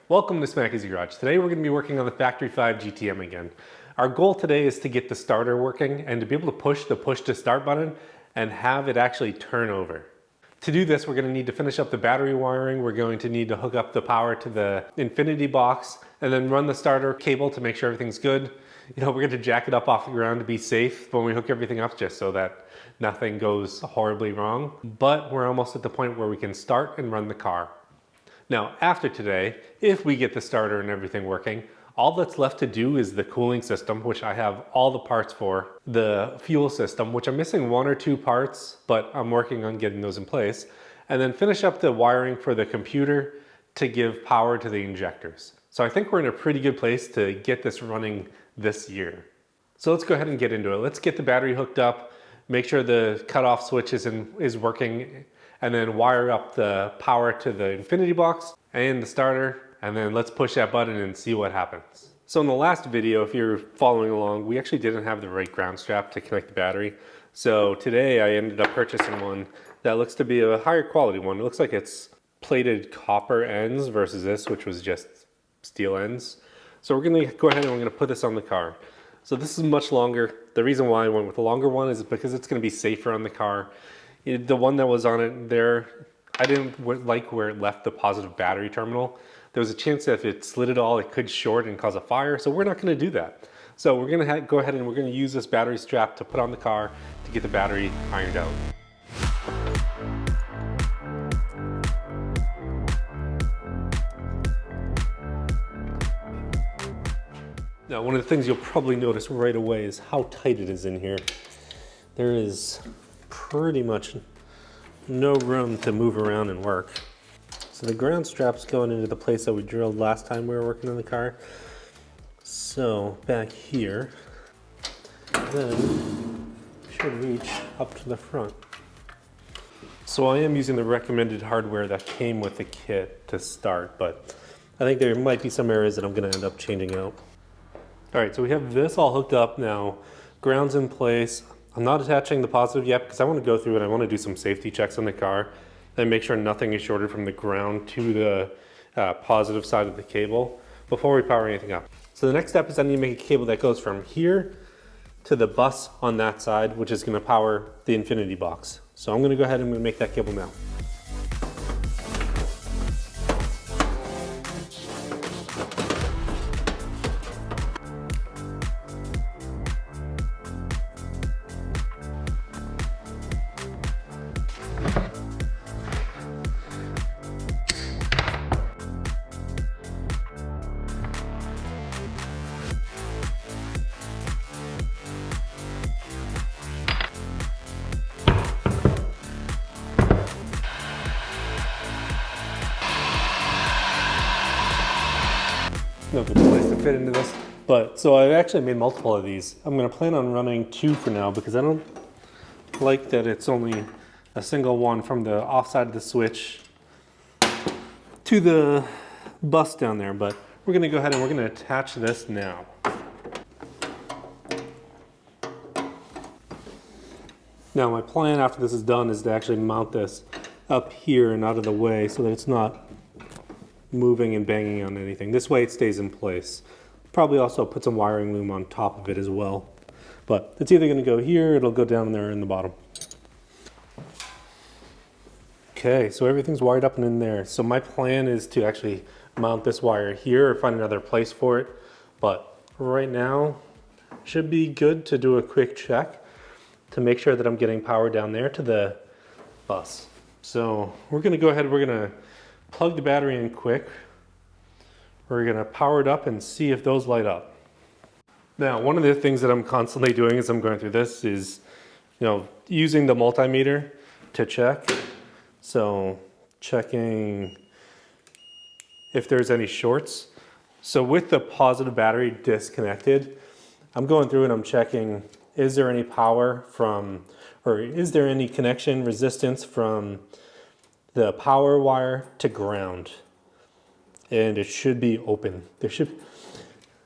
Welcome to Smack Easy Garage. Today we're going to be working on the Factory 5 GTM again. Our goal today is to get the starter working and to be able to push the push to start button and have it actually turn over. To do this, we're going to need to finish up the battery wiring. We're going to need to hook up the power to the InfinityBox and then run the starter cable to make sure everything's good. We're going to jack it up off the ground to be safe when we hook everything up, just so that nothing goes horribly wrong. But we're almost at the point where we can start and run the car. Now, after today, if we get the starter and everything working, all that's left to do is the cooling system, which I have all the parts for, the fuel system, which I'm missing one or two parts, but I'm working on getting those in place, and then finish up the wiring for the computer to give power to the injectors. So I think we're in a pretty good place to get this running this year. So let's go ahead and get into it. Let's get the battery hooked up, make sure the cutoff switch is working, and then wire up the power to the InfinityBox and the starter, and then let's push that button and see what happens. So in the last video, if you're following along, we actually didn't have the right ground strap to connect the battery. So today I ended up purchasing one that looks to be a higher quality one. It looks like it's plated copper ends versus this, which was just steel ends. So we're gonna go ahead and we're gonna put this on the car. So this is much longer. The reason why I went with a longer one is because it's gonna be safer on the car. The one that was on it there, I didn't like where it left the positive battery terminal. There was a chance that if it slid at all, it could short and cause a fire, so we're not gonna do that. So we're gonna go ahead and we're gonna use this battery strap to put on the car to get the battery ironed out. Now, one of the things you'll probably notice right away is how tight it is in here. There is pretty much no room to move around and work. So the ground strap's going into the place that we drilled last time we were working on the car. So back here, then should reach up to the front. So I am using the recommended hardware that came with the kit to start, but I think there might be some areas that I'm gonna end up changing out. All right, so we have this all hooked up now. Ground's in place. I'm not attaching the positive yet because I want to go through and I want to do some safety checks on the car and make sure nothing is shorted from the ground to the positive side of the cable before we power anything up. So the next step is I need to make a cable that goes from here to the bus on that side, which is going to power the InfinityBox. So I'm going to go ahead and I'm going to make that cable now. No good place to fit into this, but so I've actually made multiple of these. I'm going to plan on running two for now because I don't like that it's only a single one from the offside of the switch to the bus down there, but we're going to go ahead and we're going to attach this now. Now my plan after this is done is to actually mount this up here and out of the way so that it's not moving and banging on anything. This way it stays in place. Probably also put some wiring loom on top of it as well. But it's either going to go here, it'll go down there in the bottom. Okay, so everything's wired up and in there. So my plan is to actually mount this wire here or find another place for it. But right now, should be good to do a quick check to make sure that I'm getting power down there to the bus. So we're going to go ahead, we're going to plug the battery in quick. We're going to power it up and see if those light up. Now, one of the things that I'm constantly doing as I'm going through this is, using the multimeter to check. So checking if there's any shorts. So with the positive battery disconnected, I'm going through and I'm checking, is there any power from, or is there any connection resistance from the power wire to ground? And it should be open.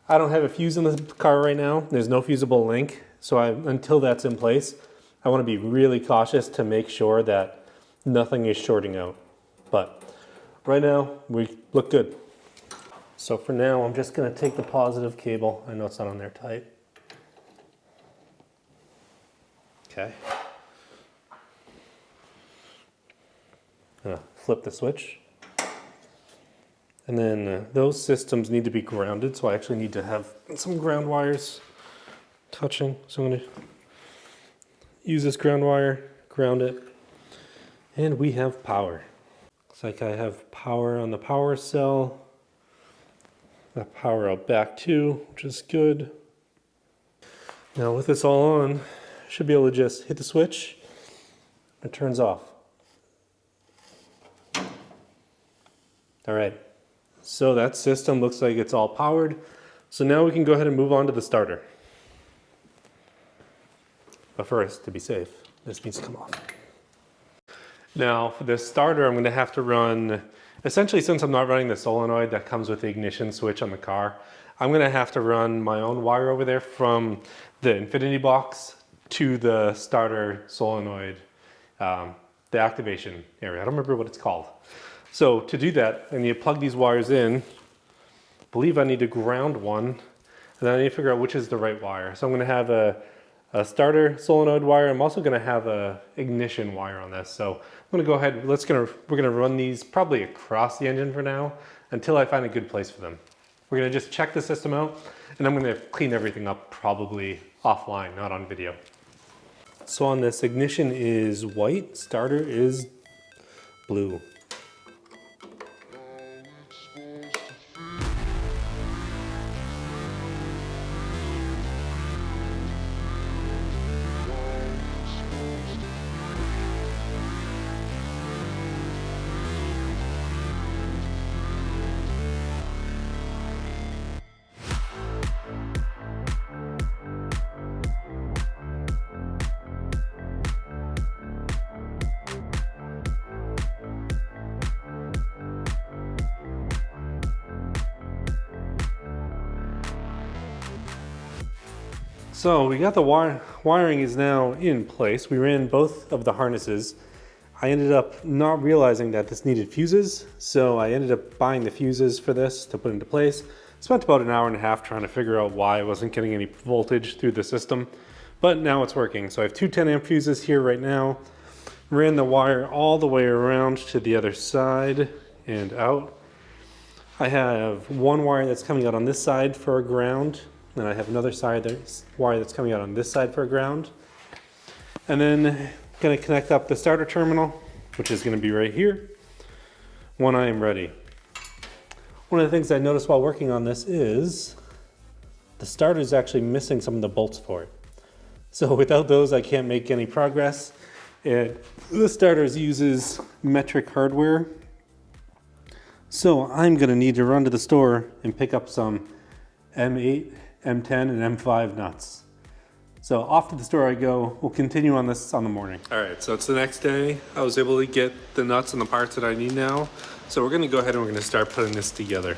I don't have a fuse in the car right now. There's no fusible link. So until that's in place, I want to be really cautious to make sure that nothing is shorting out. But right now, we look good. So for now, I'm just going to take the positive cable. I know it's not on there tight. Okay. I'm gonna flip the switch. And then those systems need to be grounded, so I actually need to have some ground wires touching. So I'm gonna use this ground wire, ground it, and we have power. Looks like I have power on the power cell. Got power out back too, which is good. Now with this all on, I should be able to just hit the switch, it turns off. All right, so that system looks like it's all powered. So now we can go ahead and move on to the starter. But first, to be safe, this needs to come off. Now for this starter, I'm gonna have to run, essentially since I'm not running the solenoid that comes with the ignition switch on the car, I'm gonna have to run my own wire over there from the InfinityBox to the starter solenoid, the activation area. I don't remember what it's called. So to do that, I need to plug these wires in. I believe I need to ground one, and then I need to figure out which is the right wire. So I'm gonna have a starter solenoid wire. I'm also gonna have a ignition wire on this. So I'm gonna go ahead, we're gonna run these probably across the engine for now until I find a good place for them. We're gonna just check the system out, and I'm gonna clean everything up probably offline, not on video. So on this, ignition is white, starter is blue. So we got the wiring is now in place. We ran both of the harnesses. I ended up not realizing that this needed fuses, so I ended up buying the fuses for this to put into place. Spent about an hour and a half trying to figure out why I wasn't getting any voltage through the system, but now it's working. So I have two 10 amp fuses here right now. Ran the wire all the way around to the other side and out. I have one wire that's coming out on this side for a ground, and I have another wire that's coming out on this side for a ground. And then going to connect up the starter terminal, which is going to be right here, when I am ready. One of the things I noticed while working on this is the starter is actually missing some of the bolts for it. So without those, I can't make any progress. The starter uses metric hardware. So I'm going to need to run to the store and pick up some M8, M10, and M5 nuts. So off to the store I go. We'll continue on this on the morning. All right, so it's the next day. I was able to get the nuts and the parts that I need now. So we're gonna go ahead and we're gonna start putting this together.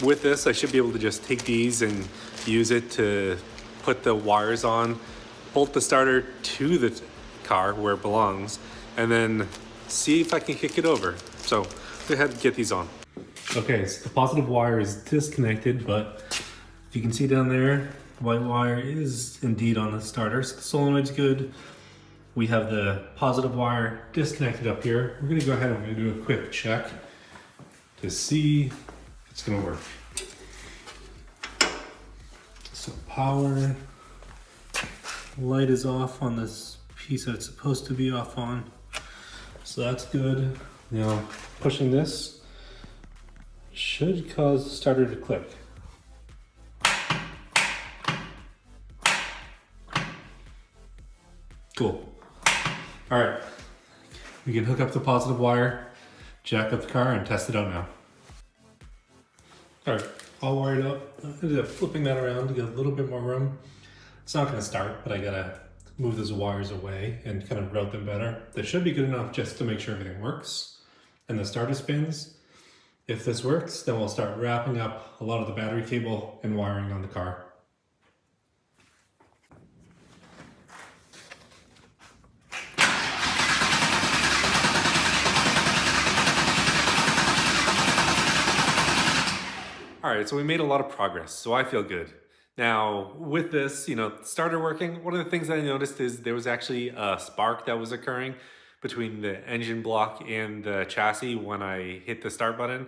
With this, I should be able to just take these and use it to put the wires on, bolt the starter to the car where it belongs, and then see if I can kick it over. So go ahead and get these on. Okay, so the positive wire is disconnected, but if you can see down there, white wire is indeed on the starter, so the solenoid's good. We have the positive wire disconnected up here. We're gonna go ahead and we're gonna do a quick check to see if it's gonna work. So power, light is off on this piece that it's supposed to be off on. So that's good. Now pushing this should cause the starter to click. Cool. All right, we can hook up the positive wire, jack up the car, and test it out now. All right, all wired up. I ended up flipping that around to get a little bit more room. It's not gonna start, but I gotta move those wires away and kind of route them better. That should be good enough just to make sure everything works and the starter spins. If this works, then we'll start wrapping up a lot of the battery cable and wiring on the car. All right, so we made a lot of progress, so I feel good. Now, with this, starter working, one of the things that I noticed is there was actually a spark that was occurring between the engine block and the chassis when I hit the start button.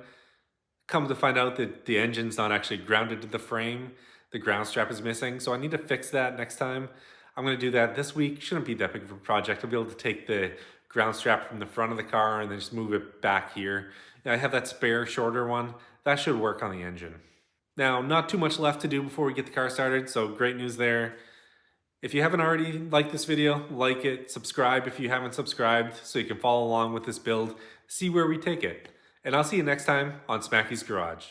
Come to find out that the engine's not actually grounded to the frame. The ground strap is missing, so I need to fix that next time. I'm gonna do that this week. Shouldn't be that big of a project. I'll be able to take the ground strap from the front of the car and then just move it back here. I have that spare shorter one. That should work on the engine. Now, not too much left to do before we get the car started, so great news there. If you haven't already liked this video, like it, subscribe if you haven't subscribed so you can follow along with this build, see where we take it. And I'll see you next time on Smacky's Garage.